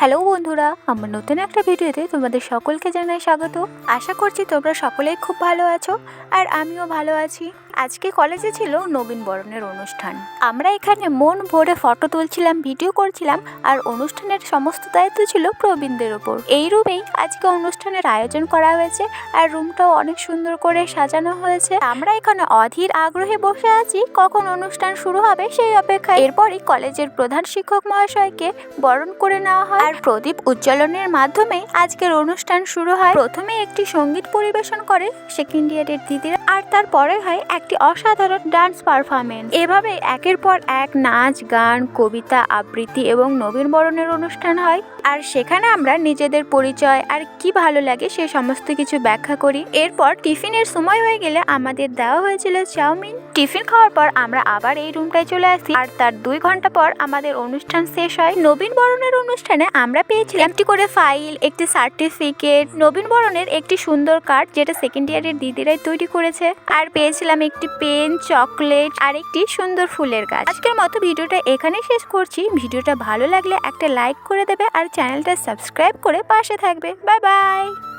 Hello বন্ধুরা, আমার নতুন একটা ভিডিওতে তোমাদের সকলকে জানাই স্বাগত। আশা করছি তোমরা সকলেই খুব ভালো আছো, আর আমিও ভালো আছি। আজকে কলেজে ছিল নবীন বরণের অনুষ্ঠান। আমরা এখানে মন ভরে ফটো তুলছিলাম, ভিডিও করছিলাম, আর অনুষ্ঠানের সমস্ত দায়িত্ব ছিল প্রবীণদের ওপর। এই রুমেই আজকে অনুষ্ঠানের আয়োজন করা হয়েছে, আর রুমটাও অনেক সুন্দর করে সাজানো হয়েছে। আমরা এখানে অধীর আগ্রহে বসে আছি কখন অনুষ্ঠান শুরু হবে সেই অপেক্ষায়। এরপরই কলেজের প্রধান শিক্ষক মহাশয়কে বরণ করে নেওয়া হয়, আর প্রদীপ উজ্জ্বলনের মাধ্যমে আজকের অনুষ্ঠান শুরু হয়। প্রথমে একটি সঙ্গীত পরিবেশন করে সেকেন্ড ইয়ারের দিদিরা, আর তারপরে হয় একটি অসাধারণ ডান্স পারফরমেন্স। এভাবে একের পর এক নাচ, গান, কবিতা, আবৃত্তি এবং নবীন বরণের অনুষ্ঠান হয়, আর সেখানে আমরা নিজেদের পরিচয় আর কি ভালো লাগে সে সমস্ত কিছু ব্যাখ্যা করি। এরপর টিফিনের সময় হয়ে গেলে আমাদের দেওয়া হয়েছিল চাউমিন। টিফিন খাওয়ার পর আমরা আবার এই রুমটায় চলে আসি, আর তার 2 ঘন্টা পর আমাদের অনুষ্ঠান শেষ হয়। নবীন বরণের অনুষ্ঠানে আমরা পেয়েছিলাম একটি করে ফাইল, একটি সার্টিফিকেট, নবীন বরণের একটি সুন্দর কার্ড যেটা সেকেন্ড ইয়ারের দিদিরাই তৈরি করেছে, আর পেয়েছিলাম একটি পেন, চকলেট আর একটি সুন্দর ফুলের গাছ। আজকের মতো ভিডিওটা এখানেই শেষ করছি। ভিডিওটা ভালো লাগলে একটা লাইক করে দেবে, আর চ্যানেলটা সাবস্ক্রাইব করে পাশে থাকবে। Bye bye.